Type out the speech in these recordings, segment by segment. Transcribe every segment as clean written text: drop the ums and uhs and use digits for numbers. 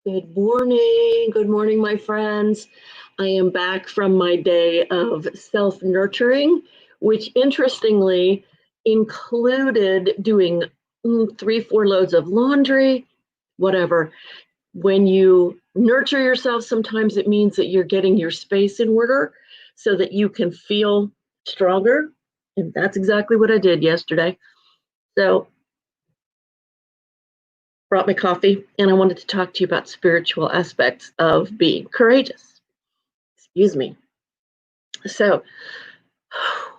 Good morning. Good morning, my friends. I am back from my day of self-nurturing, which interestingly included doing 3, 4 loads of laundry, whatever. When you nurture yourself, sometimes it means that you're getting your space in order so that you can feel stronger. And that's exactly what I did yesterday. So brought my coffee, and I wanted to talk to you about spiritual aspects of being courageous. Excuse me. So,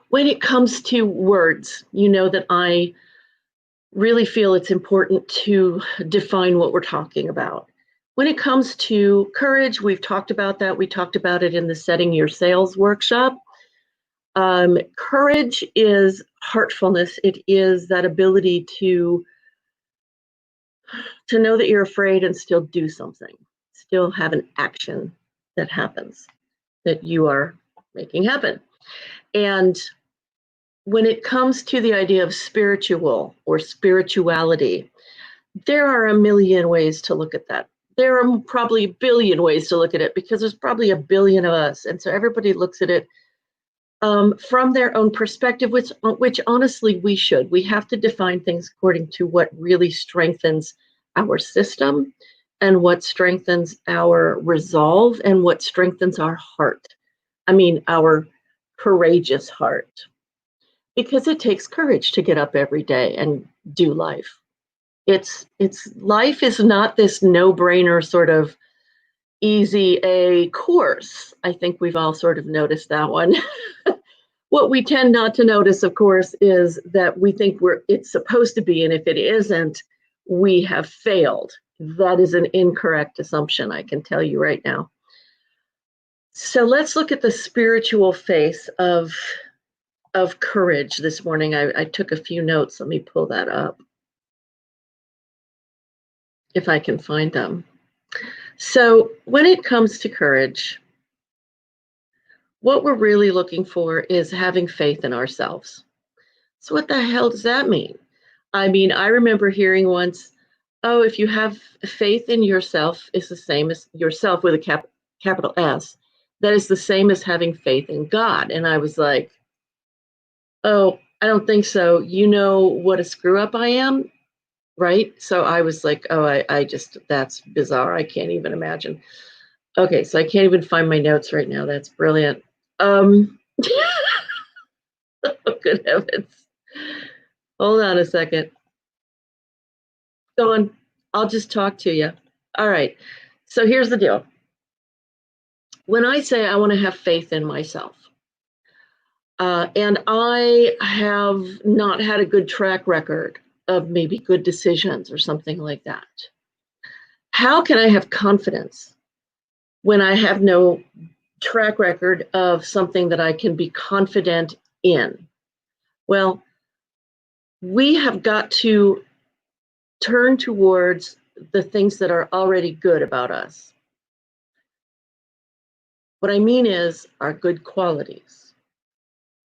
when it comes to words, you know that I really feel it's important to define what we're talking about. When it comes to courage, we've talked about that. We talked about it in the Setting Your Sails workshop. Courage is heartfulness. It is that ability to know that you're afraid and still do something, still have an action that happens, that you are making happen. And when it comes to the idea of spiritual or spirituality, there are a million ways to look at that. There are probably a billion ways to look at it because there's probably a billion of us. And so everybody looks at it from their own perspective, which honestly we should. We have to define things according to what really strengthens our system and what strengthens our resolve and what strengthens our heart. I mean, our courageous heart. Because it takes courage to get up every day and do life. It's life is not this no-brainer sort of easy A course. I think we've all sort of noticed that one. What we tend not to notice, of course, is that we think it's supposed to be, and if it isn't, we have failed. That is an incorrect assumption, I can tell you right now. So let's look at the spiritual face of courage this morning. I took a few notes. Let me pull that up if I can find them. So when it comes to courage, what we're really looking for is having faith in ourselves. So what the hell does that mean? I mean, I remember hearing once, oh, if you have faith in yourself, is the same as yourself with a capital S. That is the same as having faith in God. And I was like, oh, I don't think so. You know what a screw up I am, right? So I was like, oh, I just, that's bizarre. I can't even imagine. Okay, so I can't even find my notes right now. That's brilliant. Oh, good heavens. Hold on a second. Go on. I'll just talk to you. All right. So here's the deal. When I say I want to have faith in myself, and I have not had a good track record of maybe good decisions or something like that, how can I have confidence when I have no track record of something that I can be confident in? Well, we have got to turn towards the things that are already good about us. What I mean is our good qualities,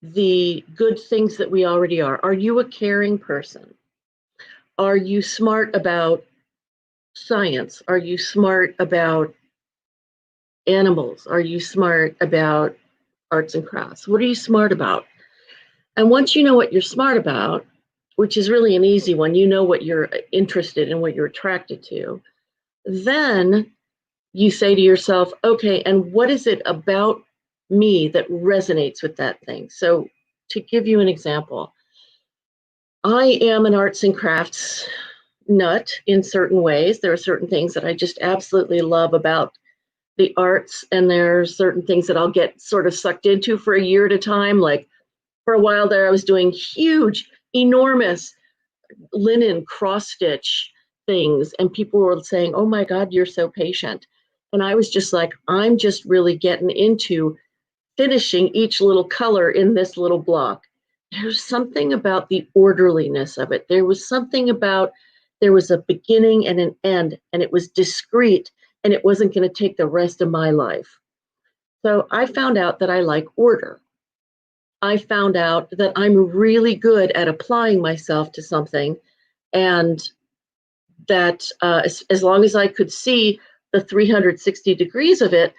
the good things that we already are. Are you a caring person? Are you smart about science? Are you smart about animals? Are you smart about arts and crafts? What are you smart about? And once you know what you're smart about, which is really an easy one, you know what you're interested in, what you're attracted to, then you say to yourself, okay, and what is it about me that resonates with that thing? So to give you an example, I am an arts and crafts nut in certain ways. There are certain things that I just absolutely love about the arts, and there are certain things that I'll get sort of sucked into for a year at a time. Like for a while there, I was doing huge, enormous linen cross stitch things, and people were saying, oh my God, you're so patient. And I was just like, I'm just really getting into finishing each little color in this little block. There's something about the orderliness of it. There was something about, there was a beginning and an end, and it was discrete, and it wasn't going to take the rest of my life. So I found out that I like order. I found out that I'm really good at applying myself to something, and that as long as I could see the 360 degrees of it,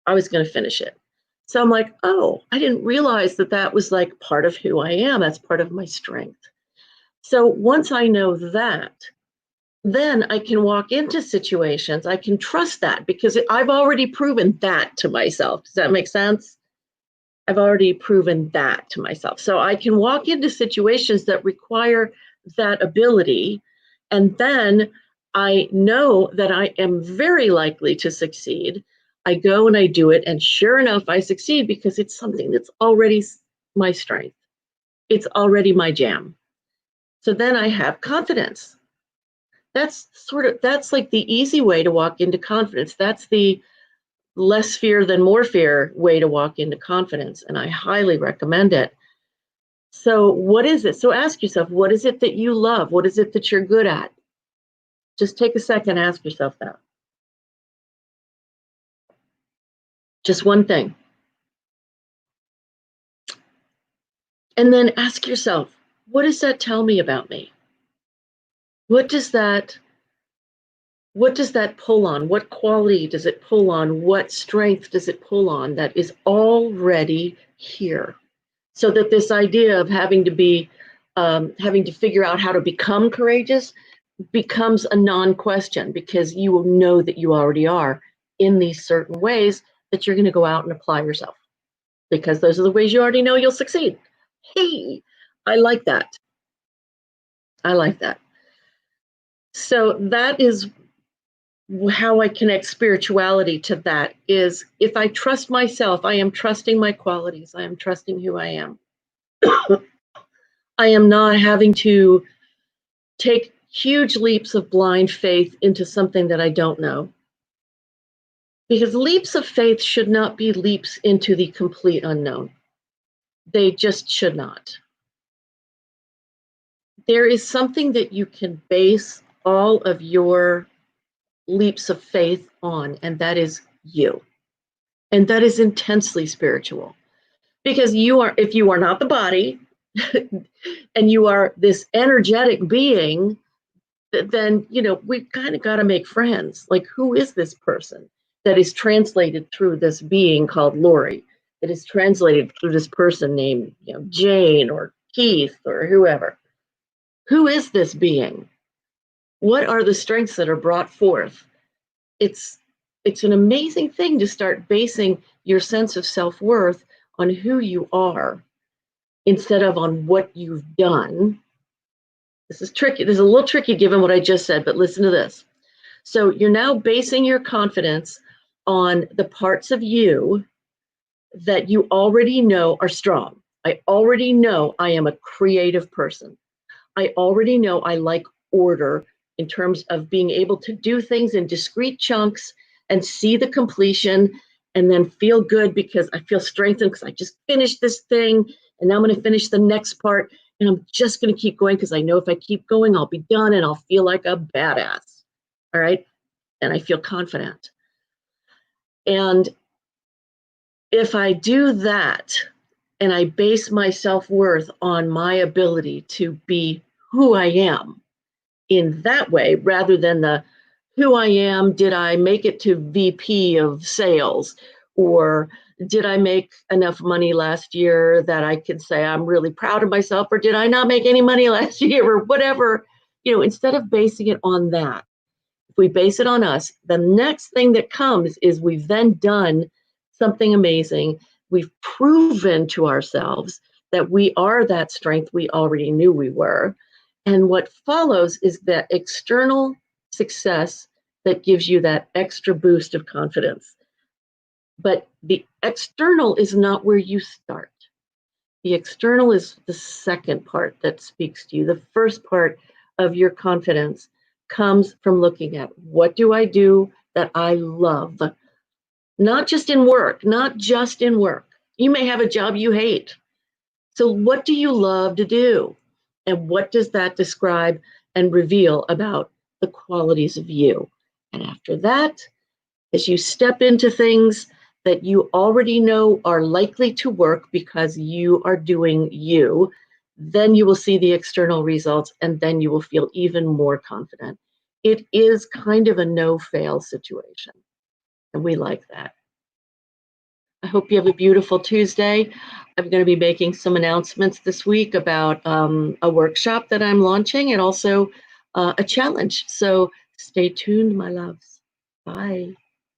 I was going to finish it. So I'm like, oh, I didn't realize that that was like part of who I am. That's part of my strength. So once I know that, then I can walk into situations. I can trust that because I've already proven that to myself. Does that make sense? I've already proven that to myself. So I can walk into situations that require that ability. And then I know that I am very likely to succeed. I go and I do it. And sure enough, I succeed because it's something that's already my strength. It's already my jam. So then I have confidence. That's like the easy way to walk into confidence. That's the less fear than more fear way to walk into confidence. And I highly recommend it. So what is it? So ask yourself, what is it that you love? What is it that you're good at? Just take a second, ask yourself that. Just one thing. And then ask yourself, what does that tell me about me? What does that pull on? What quality does it pull on? What strength does it pull on that is already here? So that this idea of having to figure out how to become courageous becomes a non-question because you will know that you already are in these certain ways that you're going to go out and apply yourself because those are the ways you already know you'll succeed. Hey, I like that. I like that. So that is how I connect spirituality to that is if I trust myself, I am trusting my qualities. I am trusting who I am. I am not having to take huge leaps of blind faith into something that I don't know. Because leaps of faith should not be leaps into the complete unknown. They just should not. There is something that you can base all of your leaps of faith on, and that is you. And that is intensely spiritual. Because if you are not the body, and you are this energetic being, then we've kind of got to make friends. Like, who is this person that is translated through this being called Lori? That is translated through this person named Jane or Keith or whoever. Who is this being? What are the strengths that are brought forth? It's an amazing thing to start basing your sense of self-worth on who you are instead of on what you've done. This is tricky. This is a little tricky given what I just said, but listen to this. So you're now basing your confidence on the parts of you that you already know are strong. I already know I am a creative person. I already know I like order in terms of being able to do things in discrete chunks and see the completion and then feel good because I feel strengthened because I just finished this thing and now I'm going to finish the next part and I'm just going to keep going because I know if I keep going, I'll be done and I'll feel like a badass. All right. And I feel confident. And if I do that and I base my self-worth on my ability to be who I am in that way, rather than the who I am, did I make it to VP of sales? Or did I make enough money last year that I could say I'm really proud of myself? Or did I not make any money last year or whatever? Instead of basing it on that, if we base it on us, the next thing that comes is we've then done something amazing. We've proven to ourselves that we are that strength we already knew we were. And what follows is that external success that gives you that extra boost of confidence. But the external is not where you start. The external is the second part that speaks to you. The first part of your confidence comes from looking at what do I do that I love? Not just in work, not just in work. You may have a job you hate. So what do you love to do? And what does that describe and reveal about the qualities of you? And after that, as you step into things that you already know are likely to work because you are doing you, then you will see the external results and then you will feel even more confident it is kind of a no-fail situation, and we like that. I hope you have a beautiful Tuesday. I'm going to be making some announcements this week about a workshop that I'm launching and also a challenge. So stay tuned, my loves. Bye.